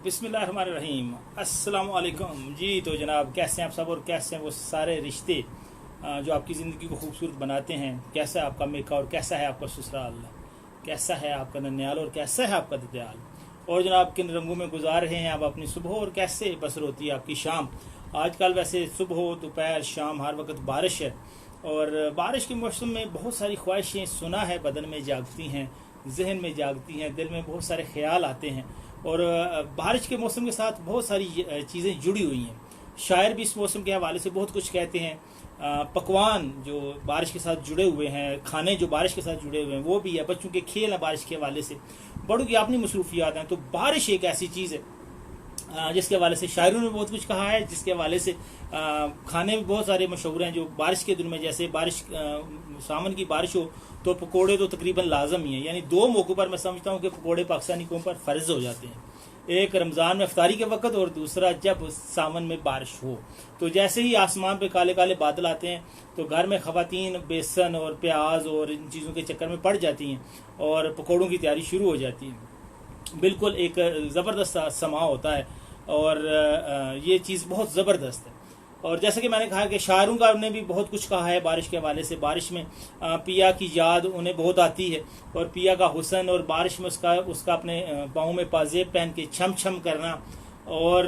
बिस्मिल्लाहिर्रहमानिर्रहीम। अस्सलाम वालेकुम जी। तो जनाब कैसे हैं आप सब और कैसे हैं वो सारे रिश्ते जो आपकी ज़िंदगी को खूबसूरत बनाते हैं। कैसा है आपका मेका और कैसा है आपका ससुराल, कैसा है आपका ननियाल और कैसा है आपका ददियाल, और जनाब किन रंगों में गुजार रहे हैं आप अपनी सुबह और कैसे बसर होती है आपकी शाम। आजकल वैसे सुबह दोपहर शाम हर वक्त बारिश है और बारिश के मौसम में बहुत सारी ख्वाहिशें सुना है बदन में जागती हैं, जहन में जागती हैं, दिल में बहुत सारे ख्याल आते हैं और बारिश के मौसम के साथ बहुत सारी चीज़ें जुड़ी हुई हैं। शायर भी इस मौसम के हवाले से बहुत कुछ कहते हैं। पकवान जो बारिश के साथ जुड़े हुए हैं, खाने जो बारिश के साथ जुड़े हुए हैं वो भी है, बच्चों के खेल हैं बारिश के हवाले से, बड़ों की अपनी मसरूफियात हैं। तो बारिश एक ऐसी चीज़ है जिसके हवाले से शायरों ने बहुत कुछ कहा है, जिसके हवाले से खाने भी बहुत सारे मशहूर हैं जो बारिश के दिन में, जैसे बारिश सावन की बारिश हो तो पकोड़े तो तकरीबन लाजम ही है। यानी दो मौक़ों पर मैं समझता हूँ कि पकोड़े पाकिस्तानी कौम पर फ़र्ज हो जाते हैं, एक रमज़ान में इफ्तारी के वक्त और दूसरा जब सावन में बारिश हो। तो जैसे ही आसमान पे काले काले बादल आते हैं तो घर में ख़वातीन बेसन और प्याज और इन चीज़ों के चक्कर में पड़ जाती हैं और पकोड़ों की तैयारी शुरू हो जाती है। बिल्कुल एक ज़बरदस्त समा होता है और ये चीज़ बहुत ज़बरदस्त है। और जैसे कि मैंने कहा कि शायरों का ने भी बहुत कुछ कहा है बारिश के हवाले से। बारिश में पिया की याद उन्हें बहुत आती है और पिया का हुस्न, और बारिश में उसका अपने पाँव में पाजेब पहन के छम छम करना और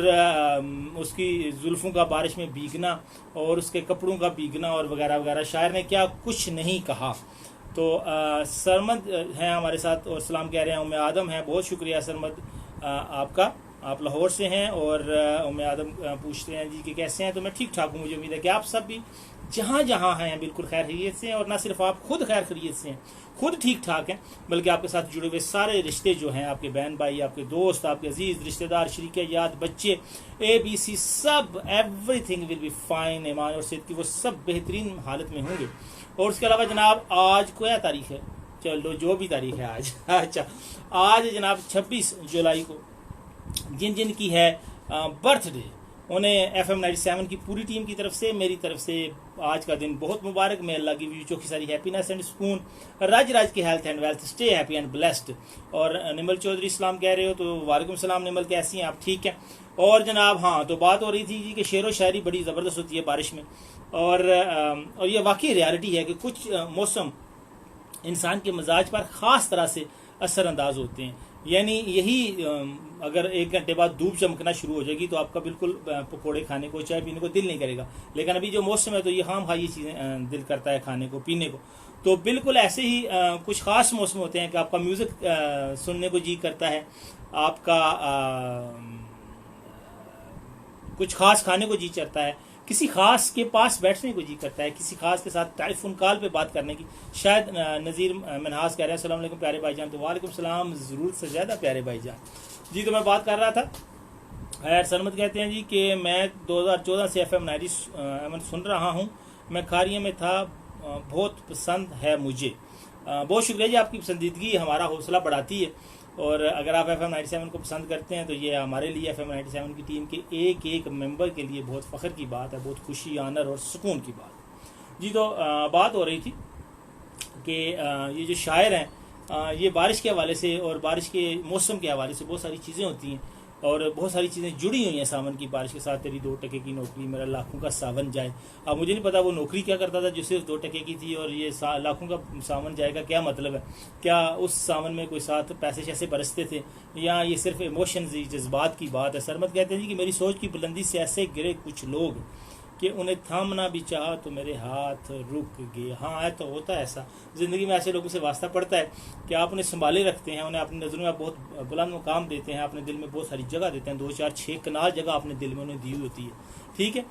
उसकी जुल्फ़ों का बारिश में भीगना और उसके कपड़ों का भीगना और वगैरह वगैरह। शायर ने क्या कुछ नहीं कहा। तो सरमद हैं हमारे साथ और सलाम कह रहे हैं, उम्मे आदम हैं। बहुत शुक्रिया सरमद आपका, आप लाहौर से हैं और उम्मे आदम पूछते हैं जी कि कैसे हैं। तो मैं ठीक ठाक हूँ, मुझे उम्मीद है कि आप सब भी जहाँ जहाँ हैं बिल्कुल खैर खैरियत से हैं, और ना सिर्फ आप खुद खैर खैरियत से हैं, खुद ठीक ठाक हैं, बल्कि आपके साथ जुड़े हुए सारे रिश्ते जो हैं, आपके बहन भाई, आपके दोस्त, आपके अजीज़ रिश्तेदार, शरीके याद, बच्चे, ABC, सब एवरीथिंग विल बी फाइन। ईमान और सेहत की वो सब बेहतरीन हालत में होंगे। और उसके अलावा जनाब आज क्या तारीख है, चलो जो भी तारीख है आज अच्छा, आज जनाब 26 जुलाई को जिन जिन की है बर्थडे, उन्हें FM 97 की पूरी टीम की तरफ से, मेरी तरफ से आज का दिन बहुत मुबारक। मैं अल्लाह की वीचों की सारी हैप्पीनेस एंड सुकून, राज राज की health and wealth, stay happy and blessed. और निमल चौधरी इस्लाम कह रहे हो, तो वालेकुम सलाम निमल, कैसी हैं आप, ठीक है। और जनाब हाँ, तो बात हो रही थी जी कि शेर व शायरी बड़ी ज़बरदस्त होती है बारिश में, और ये वाकई रियलिटी है कि कुछ मौसम इंसान के मिजाज पर ख़ास तरह से असरअंदाज होते हैं। यानी यही अगर 1 घंटे बाद धूप चमकना शुरू हो जाएगी तो आपका बिल्कुल पकोड़े खाने को, चाय पीने को दिल नहीं करेगा। लेकिन अभी जो मौसम है तो ये खाम खा ये चीज़ें दिल करता है खाने को, पीने को। तो बिल्कुल ऐसे ही कुछ ख़ास मौसम होते हैं कि आपका म्यूज़िक सुनने को जी करता है, आपका कुछ ख़ास खाने को जी करता है, किसी खास के पास बैठने को जी करता है, किसी खास के साथ टेलीफोन कॉल पे बात करने की। शायद नज़ीर मनहास कह रहे हैं अस्सलाम वालेकुम प्यारे भाईजान, तो वालेकुम सलाम, ज़रूरत से ज़्यादा प्यारे भाईजान जी। तो मैं बात कर रहा था, खैर सरमद कहते हैं जी कि मैं 2014 से FM 97 सुन रहा हूँ, मैं खारिया में था, बहुत पसंद है मुझे। बहुत शुक्रिया जी, आपकी पसंदीदगी हमारा हौसला बढ़ाती है। और अगर आप FM 97 को पसंद करते हैं तो ये हमारे लिए FM 97 की टीम के एक एक मेंबर के लिए बहुत फ़ख्र की बात है, बहुत खुशी, आनर और सुकून की बात जी। तो बात हो रही थी कि ये जो शायर हैं ये बारिश के हवाले से और बारिश के मौसम के हवाले से बहुत सारी चीज़ें होती हैं और बहुत सारी चीज़ें जुड़ी हुई हैं सावन की बारिश के साथ। तेरी 2 टके की नौकरी, मेरा लाखों का सावन जाए। अब मुझे नहीं पता वो नौकरी क्या करता था जो सिर्फ 2 टके की थी, और ये लाखों का सावन जाएगा क्या मतलब है? क्या उस सावन में कोई साथ पैसे शैसे बरसते थे, या ये सिर्फ इमोशंस, जज्बात की बात है? सरमद कहते हैं जी कि मेरी सोच की बुलंदी से ऐसे गिरे कुछ लोग कि उन्हें थामना भी चाहा तो मेरे हाथ रुक गए। हाँ, है तो होता है ऐसा, ज़िंदगी में ऐसे लोगों से वास्ता पड़ता है कि आप उन्हें संभाले रखते हैं, उन्हें अपनी नज़रों में बहुत बुलंद मुकाम देते हैं, अपने दिल में बहुत सारी जगह देते हैं, 2 4 6 कनाल जगह अपने दिल में उन्हें दी होती है, ठीक है।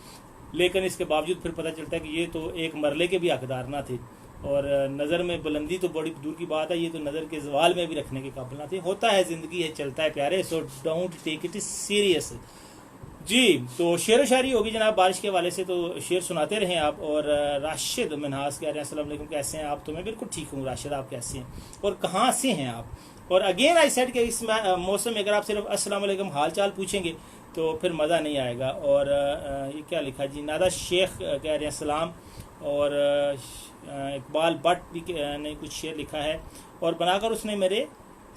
लेकिन इसके बावजूद फिर पता चलता है कि ये तो एक मरले के भी हकदार ना थे, और नज़र में बुलंदी तो बड़ी दूर की बात है, ये तो नज़र के जवाल में भी रखने के काबिल ना थे। होता है, ज़िंदगी है, चलता है प्यारे, so don't take it serious जी। तो शेर व शायरी होगी जनाब बारिश के वाले से, तो शेर सुनाते रहें आप। और राशिद मनहास कह रहे हैं अस्सलाम वालेकुम, कैसे हैं आप? तो मैं बिल्कुल ठीक हूँ राशिद, आप कैसे हैं और कहाँ से हैं आप? और अगेन आई सेड कि इस मौसम में अगर आप सिर्फ अस्सलाम वालेकुम हाल चाल पूछेंगे तो फिर मज़ा नहीं आएगा। और ये क्या लिखा जी, नादा शेख कह रहे हैं सलाम, और इकबाल भट्ट भी ने कुछ शेर लिखा है, और बनाकर उसने मेरे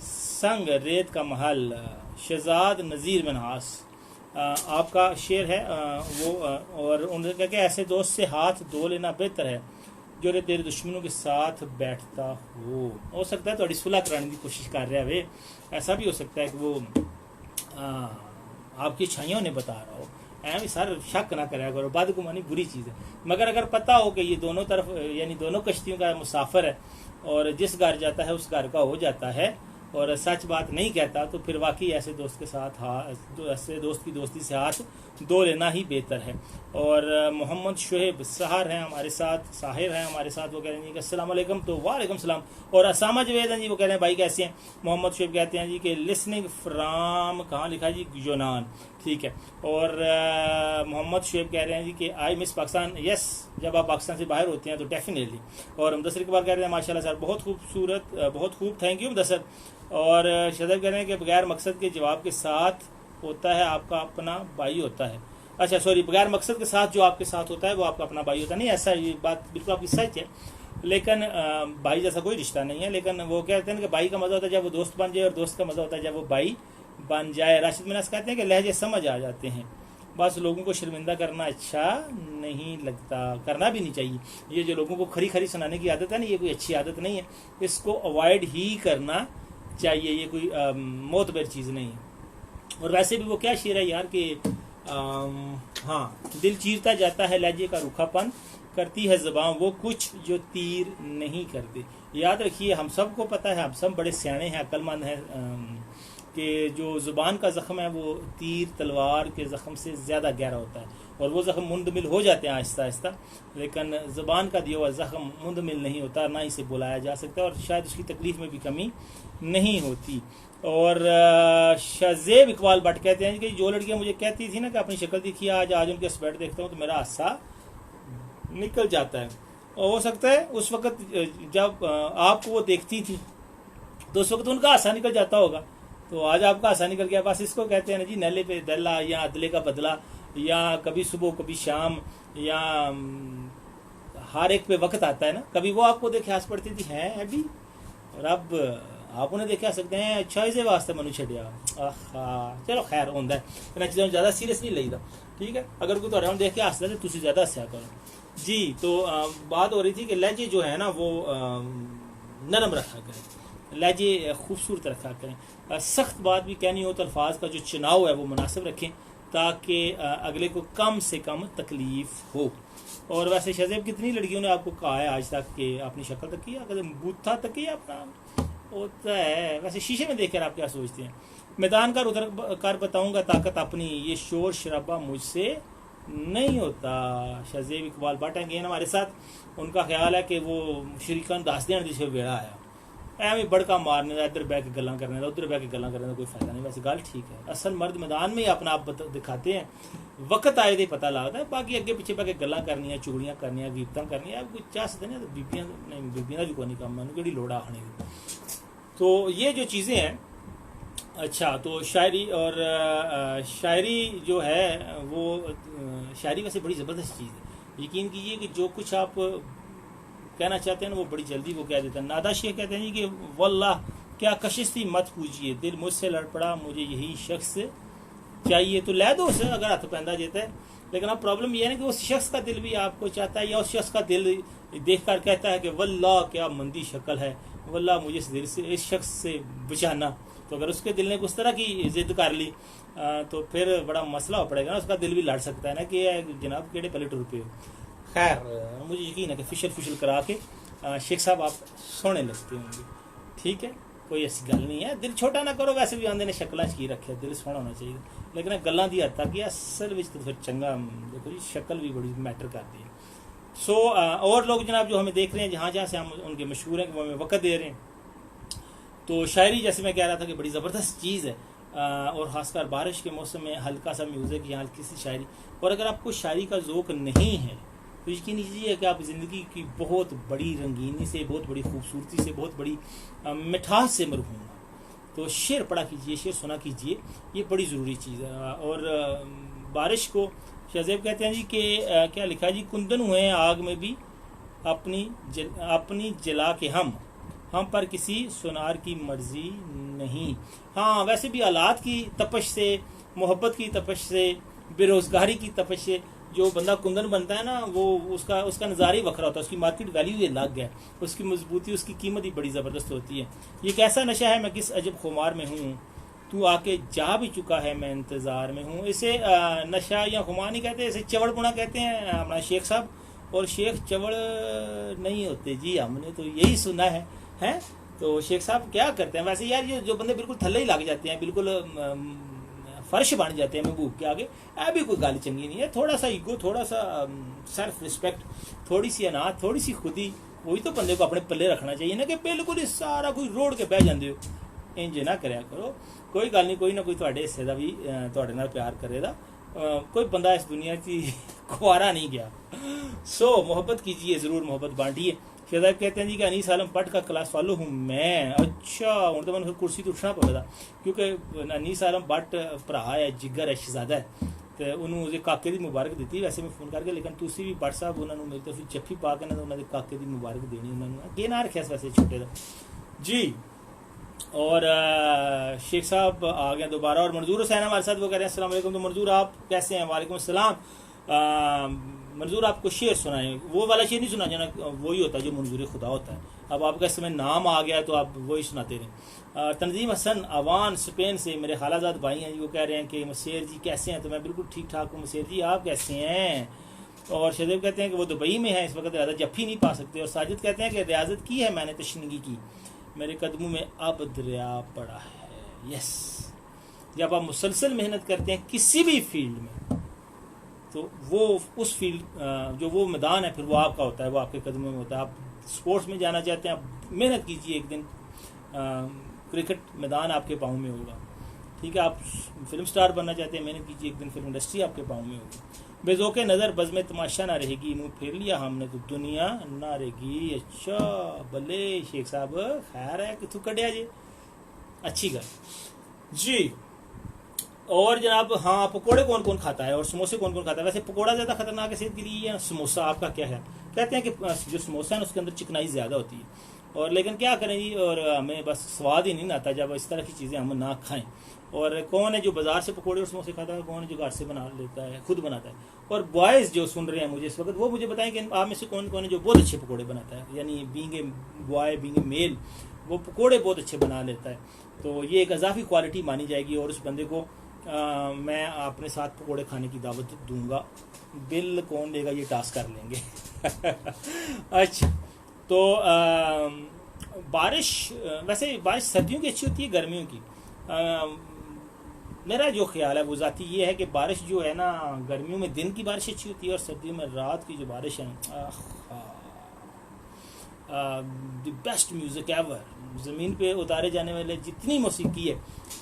संग रेत का महल, शहजाद नज़ीर मनहास आपका शेर है वो और उन्होंने कहा कि ऐसे दोस्त से हाथ धो लेना बेहतर है जो तेरे दुश्मनों के साथ बैठता हो सकता है थोड़ी सुलह कराने की कोशिश कर रहा है वे, ऐसा भी हो सकता है कि वो आपकी छाइयों ने बता रहा हो। ऐ सर शक ना कराया करो, बदगुमानी बुरी चीज़ है। मगर अगर पता हो कि ये दोनों तरफ यानी दोनों कश्तियों का मुसाफिर है और जिस घर जाता है उस घर का हो जाता है और सच बात नहीं कहता, तो फिर वाकई ऐसे दोस्त के साथ ऐसे दोस्त की दोस्ती से हाथ धो लेना ही बेहतर है। और मोहम्मद शुएब सहार हैं हमारे साथ, साहिर हैं हमारे साथ, वो कह रहे हैं कि अस्सलाम वालेकुम, तो वालेकुम सलाम। और असामा जवेद हैं जी, वो कह रहे हैं भाई कैसे हैं। मोहम्मद शुएब कहते हैं जी कि लिसनिंग फ्राम, कहाँ लिखा है जी, यूनान, ठीक है। और मोहम्मद शुएब कह रहे हैं जी कि आई मिस पाकिस्तान, यस, जब आप पाकिस्तान से बाहर होते हैं तो डेफिनेटली। और मुदस्सिर इकबाल कह रहे हैं माशाल्लाह सर बहुत खूबसूरत, बहुत खूब, थैंक यू मुदस्सिर। और शदब कह रहे हैं कि बगैर मकसद के जवाब के साथ होता है आपका अपना भाई होता है। अच्छा सॉरी, बगैर मकसद के साथ जो आपके साथ होता है वो आपका अपना भाई होता है। नहीं, ऐसा ये बात बिल्कुल आपकी सच है, लेकिन भाई जैसा कोई रिश्ता नहीं है। लेकिन वो कहते हैं कि भाई का मज़ा होता है जब वो दोस्त बन जाए और दोस्त का मज़ा होता है जब वो भाई बन जाए। राशिद मिनास कहते हैं कि लहजे समझ आ जाते हैं, बस लोगों को शर्मिंदा करना अच्छा नहीं लगता, करना भी नहीं चाहिए। ये जो लोगों को खरी खरी सुनाने की आदत है ना, ये कोई अच्छी आदत नहीं है, इसको अवॉइड ही करना चाहिए, ये कोई मोतबर चीज़ नहीं है। और वैसे भी वो क्या शेर है यार कि हाँ, दिल चीरता जाता है लहजे का रूखापन, करती है ज़बान वो कुछ जो तीर नहीं करते। याद रखिए, हम सबको पता है, हम सब बड़े सियाने हैं, अक्लमंद हैं कि जो ज़ुबान का ज़ख्म है वो तीर तलवार के ज़ख्म से ज़्यादा गहरा होता है और वो ज़ख्म मुंदमिल हो जाते हैं आहिस्ता आहिस्ता, लेकिन ज़ुबान का दिया हुआ ज़ख्म मुंदमिल नहीं होता, ना इसे बुलाया जा सकता और शायद उसकी तकलीफ़ में भी कमी नहीं होती। और शज़ेब इकबाल भट्ट कहते हैं कि जो लड़कियां मुझे कहती थी ना कि अपनी शक्ल दिखी, आज उनके स्वेट देखता हूँ तो मेरा हासा निकल जाता है। और हो सकता है उस वक़्त जब आपको वो देखती थी तो उस वक्त उनका हासा निकल जाता होगा, तो आज आपका हासा निकल गया। बस इसको कहते हैं ना जी, नले पे दल्ला या अदले का बदला, या कभी सुबह कभी शाम, या हर एक पे वक्त आता है ना। कभी वो आपको देखे हंस पड़ती थी हैं अभी, और अब आप उन्हें देखे आ सकते हैं अच्छा इसे वास्ते मनु छड़िया। चलो खैर होंगे इन्हें चीज़ों ज़्यादा सीरियस नहीं लईदा, ठीक है। अगर कोई थोड़ा देख के हंसदा तो तुम ज़्यादा हंसा करो जी। तो बात हो रही थी कि लहजे जो है ना वो नरम रखा करें, लहजे खूबसूरत रखा करें, सख्त बात भी कहनी हो तो अल्फाज का जो चुनाव है वो मुनासिब रखें ताकि अगले को कम से कम तकलीफ हो। और वैसे शज़ेब कितनी लड़कियों ने आपको कहा है आज तक कि अपनी शक्ल तक किया, कदम बूथा तक किया अपना होता है। वैसे शीशे में देखकर आप क्या सोचते हैं। मैदान का उतर कर बताऊंगा ताकत अपनी, ये शोर शराबा मुझसे नहीं होता। शज़ेब इकबाल भट्ट हैं हमारे साथ, उनका ख्याल है कि वो शरीकान दस दिन जिसे वेड़ा आया एवं बड़का मारने का, इधर बह के गल्लां करने का, उधर बह के गल्लां करने का कोई फायदा नहीं। वैसे गल ठीक है, असल मर्द मैदान में ही अपना आप दिखाते हैं, वक्त आए तो पता लगता है। बाकी अगे पिछे बह के गल्लां करनियां, चुगलियां करनियां, गिफ्तां करनियां, कोई चाह सकते हैं तो बीबियां नहीं, बीबियां का भी कोई नहीं काम, मैंने केड़ी लोड़ आखने की। तो ये जो चीज़ें हैं, अच्छा तो शायरी और शायरी जो है वो शायरी वैसे बड़ी ज़बरदस्त चीज़ है। यकीन कीजिए कि जो कुछ आप कहना चाहते हैं ना वो बड़ी जल्दी वो कह देते हैं। नादा शेख कहते हैं जी कि वल्लाह क्या कशिश थी मत पूछिए, दिल मुझसे लड़ पड़ा, मुझे यही शख्स चाहिए तो लै दो उसे अगर हाथ पैंदा जेता है। लेकिन अब प्रॉब्लम यह है कि उस शख्स का दिल भी आपको चाहता है, या उस शख्स का दिल देख कर कहता है कि वल्लाह क्या मंदी शक्ल है, वल्लाह मुझे इस दिल से, इस शख्स से बचाना। तो अगर उसके दिल ने कुछ तरह की जिद कर ली तो फिर बड़ा मसला हो पड़ेगा ना, उसका दिल भी लड़ सकता है ना कि जनाब केड़े पले टुर पे हो। खैर मुझे यकीन है कि फिशल करा के शेख साहब आप सोने लगते होंगे, ठीक है, कोई ऐसी गल नहीं है। दिल छोटा ना करो, वैसे भी आंदे ने शक्ल की रखे, दिल सोना होना चाहिए, लेकिन गल्लां दी हद तक असल में तो फिर चंगा देखो जी, शक्ल भी बड़ी मैटर करती है। सो और लोग जनाब जो हमें देख रहे हैं जहाँ जहाँ से हम उनके मशहूर हैं, वो हमें वक़्त दे रहे हैं। तो शायरी जैसे मैं कह रहा था कि बड़ी ज़बरदस्त चीज़ है, और ख़ासकर बारिश के मौसम में हल्का सा म्यूज़िक या हल्की सी शायरी। और अगर आपको शायरी का ज़ौक़ नहीं है तो यकीन कीजिए कि आप ज़िंदगी की बहुत बड़ी रंगीनी से, बहुत बड़ी खूबसूरती से, बहुत बड़ी मिठास से महरूम हैं। तो शेर पढ़ा कीजिए, शेर सुना कीजिए, ये बड़ी ज़रूरी चीज़ है। और बारिश को शज़ेब कहते हैं जी कि क्या लिखा है जी, कुंदन हुए आग में भी अपनी जला के हम, हम पर किसी सुनार की मर्जी नहीं। हाँ, वैसे भी हालात की तपश से, मोहब्बत की तपश से, बेरोजगारी की तपश से जो बंदा कुंदन बनता है ना, वो उसका उसका नज़ारा ही वखरा होता है, उसकी मार्केट वैल्यू ये अलग है, उसकी मजबूती, उसकी कीमत ही बड़ी ज़बरदस्त होती है। ये कैसा नशा है, मैं किस अजब खुमार में हूँ, तू आके जा भी चुका है, मैं इंतज़ार में हूँ। इसे नशा या खुमार नहीं कहते, इसे चवड़पुना कहते हैं अपना शेख साहब। और शेख चवड़ नहीं होते जी, हमने तो यही सुना है। तो शेख साहब क्या करते हैं वैसे यार, ये जो बंदे बिल्कुल थल्ले ही लग जाते हैं, बिल्कुल फर्श बन जाते हैं महबूब के आगे, भी कोई गाली चंगी नहीं है। थोड़ा सा ईगो, थोड़ा सा सेल्फ रिस्पेक्ट, थोड़ी सी अनाथ, थोड़ी सी खुदी, वही तो बंदे को अपने पल्ले रखना चाहिए ना, कि बिल्कुल ही सारा कोई रोड़ के बह जाते हो। इंज ना करया करो। कोई गल नहीं, कोई ना कोई तुहाडे हिस्से का भी तुहाडे नाल प्यार करेगा। कोई बंदा इस दुनिया की कुआरा नहीं गया। सो मोहब्बत कीजिए, ज़रूर मोहब्बत बांटिए। शेजाब कहते हैं जी कि अनीस आलम पट का क्लास फॉलो हूँ मैं। अच्छा, हूँ तो मैंने कुर्सी तो उठना पवेगा, क्योंकि अनीस आलम बट भरा है, जिगर है, शहजादा है, तो उन्होंने काके की मुबारक दी वैसे मैं फोन करके, लेकिन तुसी भी बट साहब उन्होंने मेरी तरफ जफ्फी पा के ना उन्होंने काके की मुबारक देनी, उन्होंने अगे ना रखा वैसे छोटे का जी। और शेख साहब आ गए दोबारा। और मंजूर हुसैन हमारे साथ, वो कह रहे हैं अस्सलाम वालेकुम। तो मंजूर आप कैसे हैं? वालेकुम अस्सलाम। मंजूर आपको शेर सुनाएं, वो वाला शेर नहीं सुना जाना, वही होता है जो मंजूर खुदा होता है। अब आपका इस समय नाम आ गया तो आप वही सुनाते रहें। तंजीम हसन अवान स्पेन से मेरे खालाजाद भाई हैं जी, वो कह रहे हैं कि मसेर जी कैसे हैं? तो मैं बिल्कुल ठीक ठाक हूँ मसेर जी, आप कैसे हैं? और शहदेव कहते हैं कि वो दुबई में है इस वक्त, ज़्यादा जफ्फी नहीं पा सकते। और साजिद कहते हैं कि रियाजत की है मैंने तशनगी की, मेरे कदमों में अब दरिया पड़ा है। यस, जब आप मुसलसल मेहनत करते हैं किसी भी फील्ड में, तो वो उस फील्ड जो वो मैदान है फिर वो आपका होता है, वो आपके कदमों में होता है। आप स्पोर्ट्स में जाना चाहते हैं, आप मेहनत कीजिए, एक दिन क्रिकेट मैदान आपके पाँव में होगा। ठीक है, आप फिल्म स्टार बनना चाहते हैं, मेहनत कीजिए, एक दिन फिल्म इंडस्ट्री आपके पाँव में होगी। बेजोके नज़र बज़ में तमाशा ना रहेगी, मुँह फेर लिया हमने तो दुनिया ना रहेगी। अच्छा भले शेख साहब, खैर है कि तू कटिया जी, अच्छी गल जी। और जनाब, हाँ, पकोड़े कौन कौन खाता है और समोसे कौन कौन खाता है? वैसे पकोड़ा ज़्यादा खतरनाक है सेहत के लिए या समोसा? आपका क्या है? कहते हैं कि जो समोसा है उसके अंदर चिकनाई ज़्यादा होती है, और लेकिन क्या करें जी, और हमें बस स्वाद ही नहीं आता जब इस तरह की चीज़ें हम ना खाएं। और कौन है जो बाज़ार से पकोड़े और समोसे खाता है, कौन है जो घर से बना लेता है, खुद बनाता है? और बॉयज़ जो सुन रहे हैं मुझे इस वक्त, वो मुझे बताएं कि आप में से कौन कौन है जो बहुत अच्छे पकोड़े बनाता है, यानी being a boy, being a male, वो पकोड़े बहुत अच्छे बना लेता है। तो ये एक अजाफी क्वालिटी मानी जाएगी, और उस बंदे को मैं अपने साथ पकोड़े खाने की दावत दूंगा। बिल कौन देगा ये टास्क कर लेंगे। अच्छा, तो बारिश, वैसे बारिश सर्दियों की अच्छी होती है गर्मियों की? मेरा जो ख्याल है वो ज़ाती ये है कि बारिश जो है ना, गर्मियों में दिन की बारिश अच्छी होती है, और सर्दियों में रात की जो बारिश है, द बेस्ट म्यूज़िक एवर। ज़मीन पे उतारे जाने वाले जितनी मौसीकी है,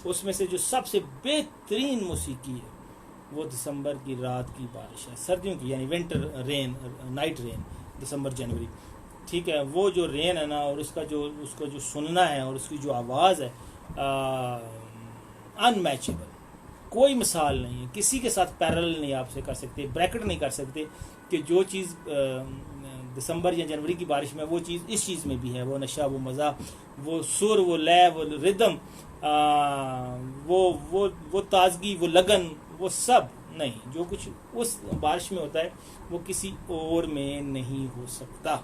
उसमें से जो सबसे बेहतरीन मौसीकी है वो दिसंबर की रात की बारिश है, सर्दियों की, यानी विंटर रेन, नाइट रेन, दिसंबर जनवरी। ठीक है, वो जो रेन है ना, और उसका जो सुनना है, और उसकी जो आवाज़ है, अनमैचेबल, कोई मिसाल नहीं है, किसी के साथ पैरेलल नहीं आपसे कर सकते, ब्रैकेट नहीं कर सकते कि जो चीज़ दिसंबर या जनवरी की बारिश में, वो चीज़ इस चीज़ में भी है। वो नशा, वो मज़ा, वो सुर, वो लय, वो रिदम, वो ताजगी, वो लगन, वो सब नहीं, जो कुछ उस बारिश में होता है वो किसी और में नहीं हो सकता।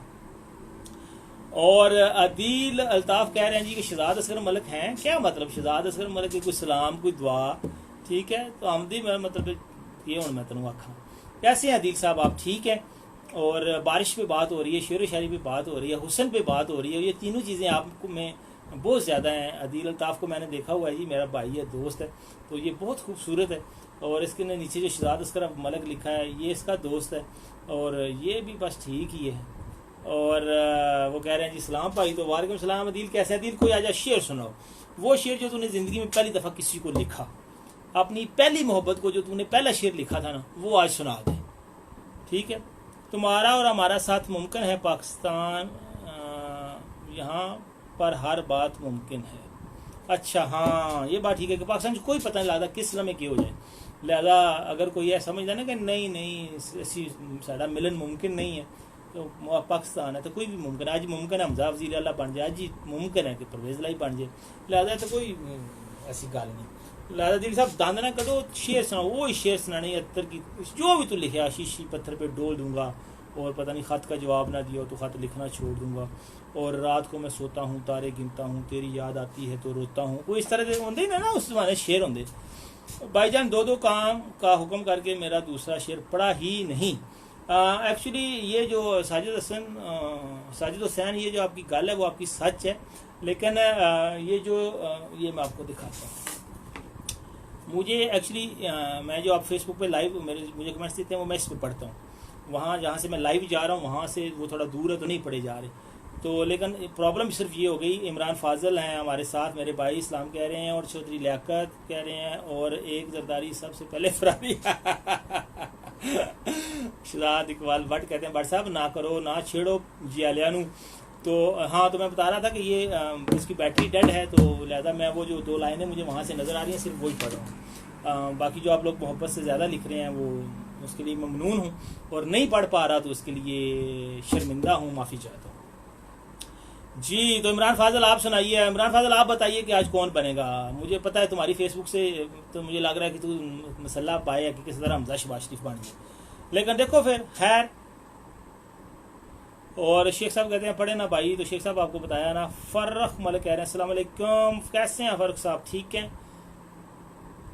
और अदील अल्ताफ़ कह रहे हैं जी कि शहजाद असगर मलिक हैं, क्या मतलब शहजाद असगर मलिक की कोई सलाम, कोई दुआ? ठीक है, तो आमदी मेरा मतलब ये हूँ मैं तेन आखा। कैसे हैं अदील साहब, आप ठीक हैं? और बारिश पे बात हो रही है, शेर व शायरी पे बात हो रही है, हुस्न पे बात हो रही है, ये तीनों चीज़ें आपको में बहुत ज़्यादा हैं। अदील अल्ताफ़ को मैंने देखा हुआ है जी, मेरा भाई है, दोस्त है, तो ये बहुत खूबसूरत है। और इसके नीचे जो शहजाद असगर मलिक लिखा है, ये इसका दोस्त है, और ये भी बस ठीक ही है। और वो कह रहे हैं जी सलाम भाई। तो वालेकुम सलाम अदील, कैसे? अदील कोई आजा शेर सुनाओ, वो शेर जो तूने ज़िंदगी में पहली दफ़ा किसी को लिखा, अपनी पहली मोहब्बत को जो तूने पहला शेर लिखा था ना, वो आज सुना दे। ठीक है, तुम्हारा और हमारा साथ मुमकिन है पाकिस्तान, यहाँ पर हर बात मुमकिन है। अच्छा, हाँ, ये बात ठीक है कि पाकिस्तान को कोई पता नहीं लगता किस लम्हे की हो जाए, लिहाजा अगर कोई यह समझदा ना कि नहीं ऐसी साड़ा मिलन मुमकिन नहीं है, तो पाकिस्तान है तो कोई भी मुमकिन है, आज मुमकिन है हमजा वज़ीर आला बन जाए, आज ही मुमकिन है कि परवेज़ लाई बन जाए, लिहाजा तो कोई ऐसी गल नहीं। लिहाजा दिल साहब दंद ना कदो, शेर सुनाओ, वो ही शेर सुनाने अत्तर की जो भी तू लिखा, शीशी पत्थर पे डोल दूंगा, और पता नहीं ख़त का जवाब ना दिया तो ख़त लिखना छोड़ दूंगा, और रात को मैं सोता हूँ तारे गिनता हूँ, तेरी याद आती है तो रोता हूँ, कोई इस तरह के होंगे ना उस जमाने शेर होंगे। भाईजान दो काम का हुक्म करके मेरा दूसरा शेर पढ़ा ही नहीं। एक्चुअली ये जो साजिद हुसैन ये जो आपकी गल है वो आपकी सच है, लेकिन ये जो ये मैं आपको दिखाता हूँ। मुझे एक्चुअली मैं जो आप फेसबुक पे लाइव मुझे कमेंट्स देते हैं वो मैं इस पर पढ़ता हूँ, वहाँ जहाँ से मैं लाइव जा रहा हूँ वहाँ से वो थोड़ा दूर है तो नहीं पढ़े जा रहे, तो लेकिन प्रॉब्लम सिर्फ ये हो गई, इमरान फाजल हैं हमारे साथ, मेरे भाई इस्लाम कह रहे हैं, और चौधरी लियाकत कह रहे हैं, और एक जरदारी सबसे पहले फरारी शहजाद इकबाल भट्ट कहते हैं भट्ट साहब ना करो ना छेड़ो जियालिया नू। तो हाँ, तो मैं बता रहा था कि ये इसकी बैटरी डेड है, तो लिहाजा मैं वो जो 2 लाइनें मुझे वहाँ से नज़र आ रही हैं सिर्फ वही पढ़ रहा हूँ। बाकी जो आप लोग मोहब्बत से ज़्यादा लिख रहे हैं वो उसके लिए ममनून हूँ, और नहीं पढ़ पा रहा तो उसके लिए शर्मिंदा हूँ, माफ़ी चाहता हूँ जी। तो इमरान फाजल आप सुनाइए, इमरान फाजल आप बताइए कि आज कौन बनेगा। मुझे पता है तुम्हारी फेसबुक से तो मुझे लग रहा है कि तू मसला पाए कि किस तरह हमजा शहबाज शरीफ बन गए, लेकिन देखो फिर खैर। और शेख साहब कहते हैं पढ़े ना भाई, तो शेख साहब आपको बताया ना। फर्रख मलिक कह रहे हैं अस्सलाम वालेकुम, कैसे हैं फर्रख साहब, ठीक हैं,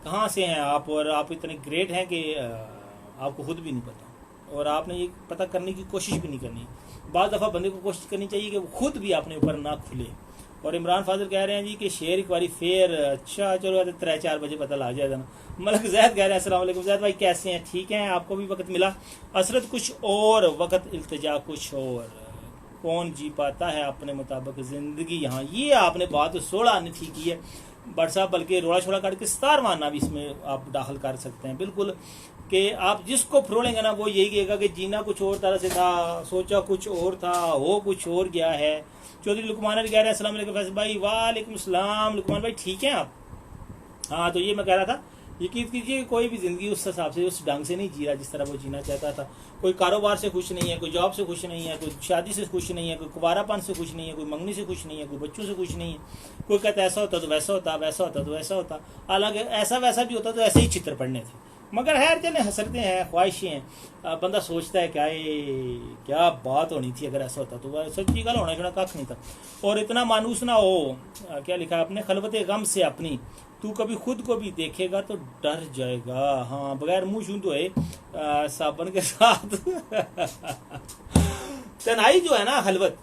कहाँ से हैं आप, और आप इतने ग्रेट हैं कि आपको खुद भी नहीं पता, और आपने ये पता करने की कोशिश भी नहीं करनी। बाद दफ़ा बंदे को कोशिश करनी चाहिए कि वो खुद भी अपने ऊपर ना खुले। और इमरान फाजल कह रहे हैं जी कि शेर एक बारी फेर, अच्छा चलो 3-4 बजे पता लग जाएगा ना। मलक जैद कह रहे हैं अस्सलाम वालेकुम जैद भाई कैसे हैं, ठीक हैं, आपको भी वक्त मिला। असरत कुछ और वक्त इल्तिजा कुछ और, कौन जी पाता है अपने मुताबिक ज़िंदगी यहाँ। ये आपने बात 16 ने ठीक की है बट साहब, बल्कि रोड़ा छोड़ा काट के 17वां आना भी इसमें आप दाखिल कर सकते हैं बिल्कुल, कि आप जिसको फरोलेंगे ना वो यही कहेगा कि जीना कुछ और तरह से था, सोचा कुछ और था, हो कुछ और गया है। चौधरी लुकमान कह रहे हैं अस्सलाम वालेकुम फैसल भाई, वालेकुम सलाम लुकमान भाई, ठीक हैं आप। हाँ, तो ये मैं कह रहा था, यकीन कीजिए कोई भी ज़िंदगी उस हिसाब से उस ढंग से नहीं जी रहा जिस तरह वो जीना चाहता था। कोई कारोबार से खुश नहीं है, कोई जॉब से खुश नहीं है, कोई शादी से खुश नहीं है, कोई कुंवारापन से खुश नहीं है, कोई मंगनी से खुश नहीं है, कोई बच्चों से खुश नहीं है। कोई कहता ऐसा होता तो वैसा होता, वैसा होता तो वैसा होता, हालांकि ऐसा वैसा भी होता तो ऐसे ही चित्र पड़ने थे। मगर खैर चले, हंसरते हैं, ख्वाहिशें हैं, बंदा सोचता है क्या बात होनी थी अगर ऐसा होता, तो सच्ची गल होना छोड़ा कख नहीं था। और इतना मानूस ना हो, क्या लिखा है अपने खलवत गम से अपनी, तू कभी खुद को भी देखेगा तो डर जाएगा। हाँ, बगैर मुंह छू है साबन के साथ तन्हाई जो है ना खलवत,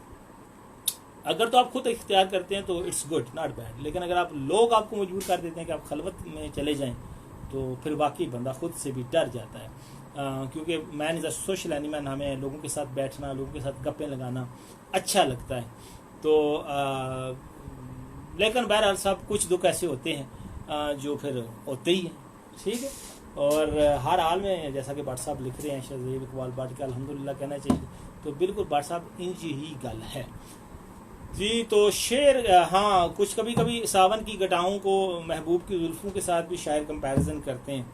अगर तो आप खुद इख्तियार करते हैं तो इट्स गुड नॉट बैड, लेकिन अगर आप लोग आपको मजबूर कर देते हैं कि आप खलवत में चले जाएं तो फिर वाकई बंदा खुद से भी डर जाता है। क्योंकि man is a social animal, हमें लोगों के साथ बैठना, लोगों के साथ गप्पे लगाना अच्छा लगता है। तो लेकिन बहरहाल साहब कुछ दुख ऐसे होते हैं जो फिर होते ही हैं, ठीक है। और हर हाल में जैसा कि भट्ट साहब लिख रहे हैं, शहज़ाद इकबाल भट्ट का अल्हम्दुलिल्लाह कहना चाहिए, तो बिल्कुल भट्ट साहब इंज ही गल है जी। तो शेर, हाँ, कुछ कभी कभी सावन की घटाओं को महबूब की जुल्फ़ों के साथ भी शायर कंपैरिजन करते हैं,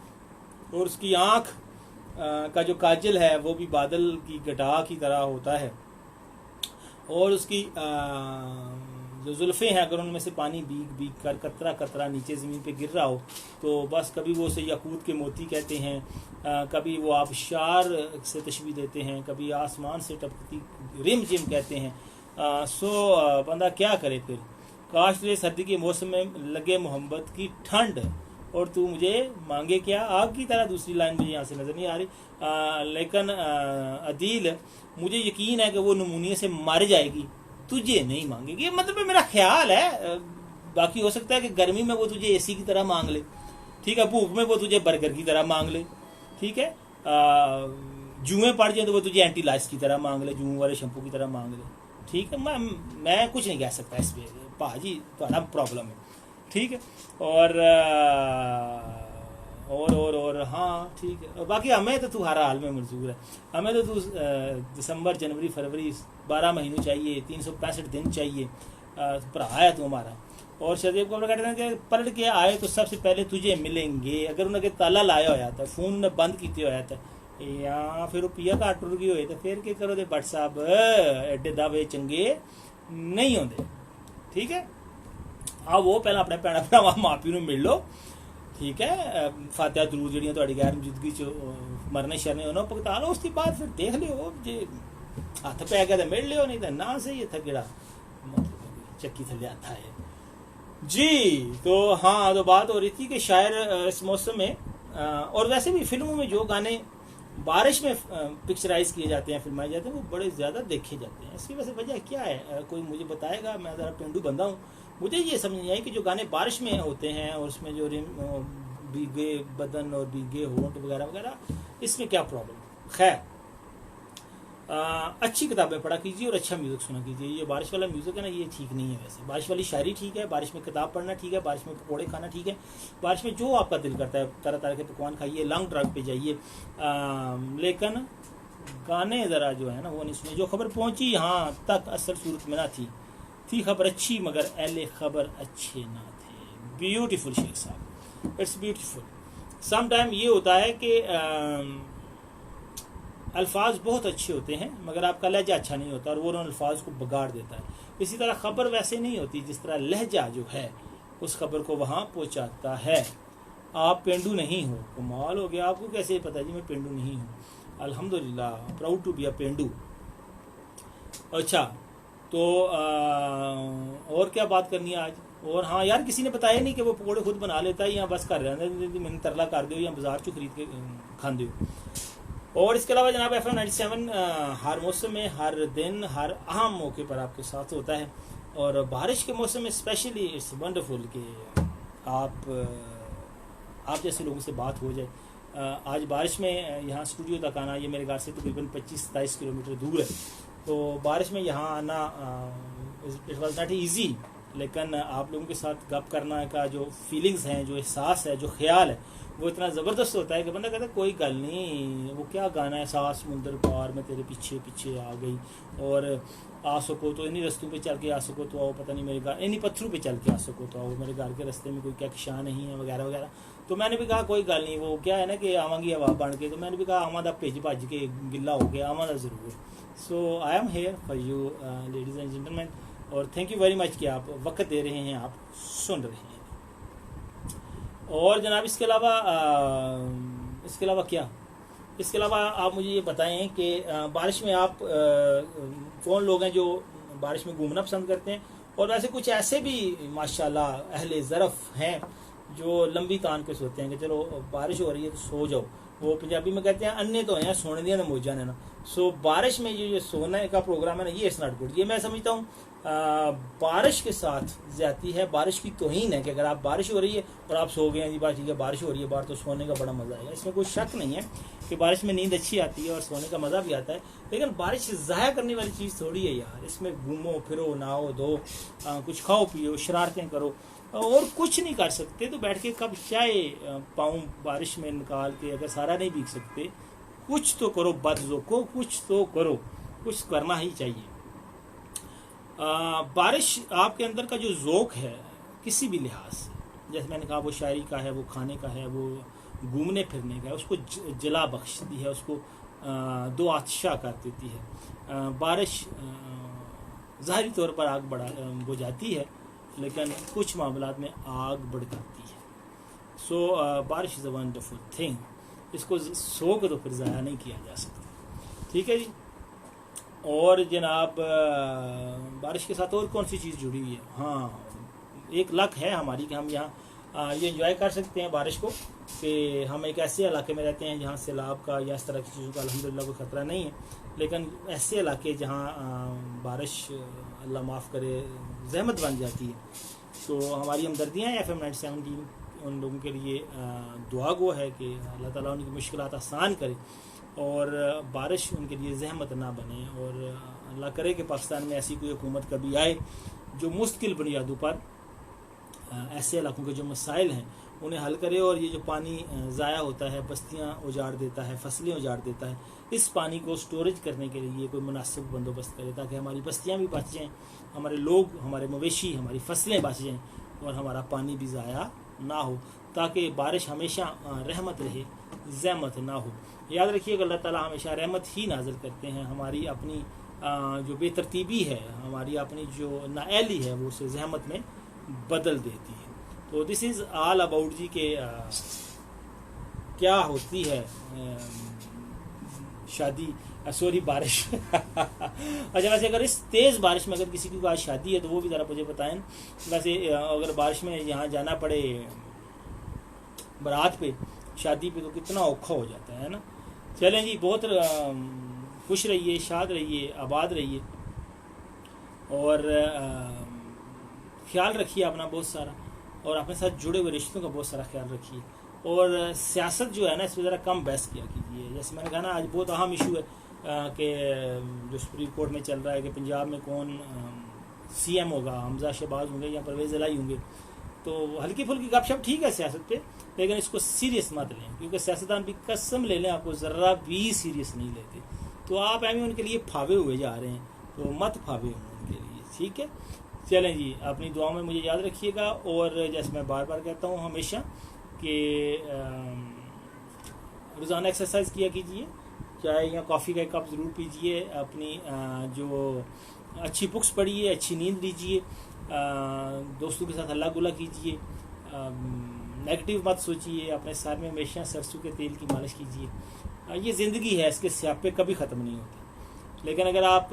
और उसकी आँख का जो काजल है वो भी बादल की घटा की तरह होता है, और उसकी जो जुल्फ़ें हैं अगर उनमें से पानी भीग भीग कर कतरा कतरा नीचे ज़मीन पे गिर रहा हो तो बस कभी वो उसे याकूत के मोती कहते हैं, कभी वो आबशार से तशबीह देते हैं, कभी आसमान से टपकती रिम जिम कहते हैं। सो बंदा क्या करे फिर, काश तुझे सर्दी के मौसम में लगे मोहब्बत की ठंड और तू मुझे मांगे क्या, आग की तरह। दूसरी लाइन मुझे यहाँ से नज़र नहीं आ रही, लेकिन अदील मुझे यकीन है कि वो नमूनिया से मर जाएगी, तुझे नहीं मांगेगी। ये मतलब मेरा ख्याल है, बाकी हो सकता है कि गर्मी में वो तुझे एसी की तरह मांग ले, ठीक है, भूख में वो तुझे बर्गर की तरह मांग ले, ठीक है, जुएँ पड़ जाए तो वो तुझे एंटी लाइस की तरह मांग ले, जुएँ वाले शैम्पू की तरह मांग ले, ठीक है। मैं कुछ नहीं कह सकता इस पर, भाजी तुम्हारा प्रॉब्लम है, ठीक है। और हाँ ठीक है, बाकी हमें तो तू हर हाल में मंजूर है, हमें तो तू दिसंबर जनवरी फरवरी 12 महीने चाहिए, 365 दिन चाहिए, भरा है तू हमारा। और शहदेव को कहते हैं कि पलट के आए तो सबसे पहले तुझे मिलेंगे, अगर उन्हें ताला लाया होया था, फोन ने बंद किए होया था, या फिर रुपया घट टुर गई होए तो फिर क्या करो, भट्ट साहब एडे दावे चंगे नहीं होंगे। ठीक है, आओ वो पहला अपने भैन भरावां माँ प्यो नूं मिल लो। ठीक है, फातिहा दरूद जिहड़ियां तुहाडी गैर मौजूदगी च मरने शरने उन्होंने भुगता लो, उसके बाद फिर देख लियो जे हथ पै गया तो मिल लियो, नहीं तो ना सही। इतना केड़ा चक्की थले हथ आए जी। तो हाँ, तो बात हो रही थी कि शायर इस मौसम में और वैसे भी फिल्मों में जो गाने बारिश में पिक्चराइज किए जाते हैं, फिल्माए जाते हैं, वो बड़े ज़्यादा देखे जाते हैं। इसकी वैसे वजह क्या है, कोई मुझे बताएगा? मैं ज़रा पेंडू बंदा हूँ, मुझे ये समझ नहीं आई कि जो गाने बारिश में होते हैं और उसमें जो भीगे बदन और भीगे होंठ वगैरह वगैरह, इसमें क्या प्रॉब्लम। खैर, अच्छी किताबें पढ़ा कीजिए और अच्छा म्यूज़िक सुना कीजिए। ये बारिश वाला म्यूज़िक है ना, ये ठीक नहीं है। वैसे बारिश वाली शायरी ठीक है, बारिश में किताब पढ़ना ठीक है, बारिश में पकौड़े खाना ठीक है, बारिश में जो आपका दिल करता है तरह तरह के पकवान खाइए, लॉन्ग ड्राइव पे जाइए, लेकिन गाने ज़रा जो है ना वो नहीं सुने। जो खबर पहुँची यहाँ तक असल सूरत में ना थी खबर अच्छी मगर अहले खबर अच्छे ना थे। ब्यूटीफुल शेख साहब, इट्स ब्यूटीफुल। सम टाइम ये होता है कि अल्फाज बहुत अच्छे होते हैं मगर आपका लहजा अच्छा नहीं होता और वो उन अल्फाज को बिगाड़ देता है। इसी तरह खबर वैसे नहीं होती जिस तरह लहजा जो है उस खबर को वहाँ पहुँचाता है। आप पेंडू नहीं हो, कमाल हो गया। आपको कैसे पता जी मैं पेंडू नहीं हूँ? अल्हम्दुलिल्लाह, प्राउड टू बी अ पेंडू। अच्छा, तो और क्या बात करनी है आज? और हाँ यार, किसी ने बताया नहीं कि वो पकौड़े खुद बना लेता है या बस कर रहे हैं, मैंने तरला कर दो या बाजार चो खरीद के खाते हो। और इसके अलावा जनाब FM 97 हर मौसम में, हर दिन, हर अहम मौके पर आपके साथ होता है। और बारिश के मौसम में स्पेशली इट्स वंडरफुल कि आप जैसे लोगों से बात हो जाए। आज बारिश में यहाँ स्टूडियो तक आना, ये मेरे घर से तकरीबन 25-27 किलोमीटर दूर है, तो बारिश में यहाँ आना इट वॉज नॉट ईजी। लेकिन आप लोगों के साथ गप करना का जो फीलिंग्स हैं, जो एहसास है, जो ख्याल है, वो इतना ज़बरदस्त होता है कि बंदा कहता है कोई गल नहीं, वो क्या गाना है, सास समुंदर पार में तेरे पीछे पीछे आ गई, और आ सको तो इन्हीं रस्तों पे चल के आ सको तो आओ, पता नहीं मेरे घर इन्हीं पत्थरों पे चल के आ सको तो आओ, मेरे घर के रास्ते में कोई क्या किशान नहीं है वगैरह वगैरह। तो मैंने भी कहा कोई गल नहीं, वो क्या है ना कि आवांगी हवा बन के, तो मैंने भी कहा आवा दा भिज भज के गिला हो गया, आवा दा ज़रूर। So I am here for you ladies and gentleman, और थैंक यू वेरी मच कि आप वक्त दे रहे हैं, आप सुन रहे हैं। और जनाब इसके अलावा क्या, इसके अलावा आप मुझे ये बताएं कि बारिश में आप कौन लोग हैं जो बारिश में घूमना पसंद करते हैं। और वैसे कुछ ऐसे भी माशाल्लाह अहले ज़रफ़ हैं जो लंबी तान के सोते हैं कि चलो बारिश हो रही है तो सो जाओ। वो पंजाबी में कहते हैं अन्ने तो हैं, सोने दिया ना मौजा ने ना। सो बारिश में ये सोने का प्रोग्राम है ना, ये इट्स नॉट गुड। ये मैं समझता हूँ बारिश के साथ ज्यादती है, बारिश की तौहीन है कि अगर आप बारिश हो रही है और आप सो गए हैं जी बात ठीक है, बारिश हो रही है बाहर तो सोने का बड़ा मज़ा आएगा। इसमें कोई शक नहीं है कि बारिश में नींद अच्छी आती है और सोने का मज़ा भी आता है, लेकिन बारिश ज़ाया करने वाली चीज़ थोड़ी है यार। इसमें घूमो फिरो, नहाओ धो, कुछ खाओ पियो, शरारतें करो, और कुछ नहीं कर सकते तो बैठ के कब चाय पाऊँ बारिश में निकाल के, अगर सारा नहीं भीग सकते कुछ तो करो, बदजो को कुछ तो करो, कुछ करना ही चाहिए। बारिश आपके अंदर का जो ज़ौक़ है किसी भी लिहाज से, जैसे मैंने कहा वो शायरी का है, वो खाने का है, वो घूमने फिरने का है, उसको जला बख्शती है, उसको दो आतिशा कर देती है। बारिश ज़ाहिरी तौर पर आग बुझाती है, लेकिन कुछ मामलात में आग भड़काती है। सो बारिश इज़ अ वंडरफुल थिंग, इसको शौक़ तो फिर ज़ाया नहीं किया जा सकता। ठीक है जी। और जनाब बारिश के साथ और कौन सी चीज़ जुड़ी हुई है? हाँ, एक लक है हमारी कि हम यहाँ ये एंजॉय कर सकते हैं बारिश को, कि हम एक ऐसे इलाके में रहते हैं जहाँ सैलाब का या इस तरह की चीज़ों का अल्हम्दुलिल्लाह कोई ख़तरा नहीं है, लेकिन ऐसे इलाके जहाँ बारिश अल्लाह माफ़ करे ज़हमत बन जाती है। तो हमारी हमदर्दियाँ हैं FM 97 टीम उन लोगों के लिए, दुआ गो है कि अल्लाह ताला उनकी मुश्किलात आसान करे और बारिश उनके लिए ज़हमत ना बने, और अल्लाह करे कि पाकिस्तान में ऐसी कोई हुकूमत कभी आए जो मुस्तकिल बुनियादों पर ऐसे इलाकों के जो मसाइल हैं उन्हें हल करे, और ये जो पानी ज़ाया होता है, बस्तियां उजाड़ देता है, फसलें उजाड़ देता है, इस पानी को स्टोरेज करने के लिए कोई मुनासिब बंदोबस्त करे ताकि हमारी बस्तियां भी बच जाएँ, हमारे लोग, हमारे मवेशी, हमारी फसलें बच जाएँ और हमारा पानी भी ज़ाया ना हो, ताकि बारिश हमेशा रहमत रहे, ज़हमत ना हो। याद रखिएगा अल्लाह ताला हमेशा रहमत ही नाजिल करते हैं। हमारी अपनी जो बेतरतीबी है, हमारी अपनी जो नाअहली है, वो उसे ज़हमत में बदल देती है। तो दिस इज़ ऑल अबाउट जी के क्या होती है शादी, सॉरी बारिश अच्छा वैसे अगर इस तेज़ बारिश में अगर किसी की आज शादी है तो वो भी ज़रा मुझे बताएं। वैसे अगर बारिश में यहाँ जाना पड़े बारात पे, शादी पे, तो कितना औखा हो जाता है ना। चलें जी, बहुत खुश रहिए, शाद रहिए, आबाद रहिए और ख्याल रखिए अपना बहुत सारा, और अपने साथ जुड़े हुए रिश्तों का बहुत सारा ख्याल रखिए। और सियासत जो है ना, इस पर ज़रा कम बहस किया कीजिए। जैसे मैंने कहा ना, आज बहुत अहम इशू है कि जो सुप्रीम कोर्ट में चल रहा है कि पंजाब में कौन सीएम होगा, हमजा शहबाज होंगे या परवेज़ इलाही होंगे। तो हल्की फुल्की गपशप ठीक है सियासत पे, लेकिन इसको सीरियस मत लें, क्योंकि सियासतदान भी कसम ले लें आपको ज़रा भी सीरियस नहीं लेते। तो आप एम उनके लिए फावे हुए जा रहे हैं, तो मत फावे हों उनके लिए, ठीक है। चलें जी, अपनी दुआ में मुझे याद रखिएगा। और जैसे मैं बार बार कहता हूँ हमेशा कि रोज़ाना एक्सरसाइज किया कीजिए, चाय या कॉफ़ी का एक कप ज़रूर पीजिए, अपनी जो अच्छी बुक्स पढ़िए, अच्छी नींद लीजिए, दोस्तों के साथ हल्ला गुला कीजिए, नेगेटिव मत सोचिए, अपने सर में हमेशा सरसों के तेल की मालिश कीजिए। ये ज़िंदगी है, इसके स्यापे कभी ख़त्म नहीं होते। लेकिन अगर आप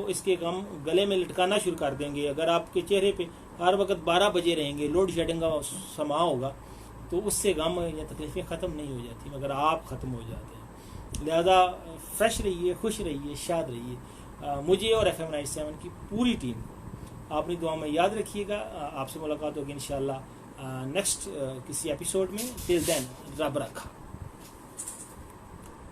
इसके गम गले में लटकाना शुरू कर देंगे, अगर आपके चेहरे पे हर वक्त 12 बजे रहेंगे, लोड शेडिंग का समा होगा, तो उससे गम या तकलीफ़ें ख़त्म नहीं हो जाती, मगर आप ख़त्म हो जाते हैं। लिहाजा फ्रेश रहिए, खुश रहिए, शाद रहिए। मुझे और FM 97 की पूरी टीम को अपनी दुआ में याद रखिएगा। आपसे मुलाकात होगी इंशाअल्लाह नेक्स्ट किसी एपिसोड में। टिल देन रब रखा।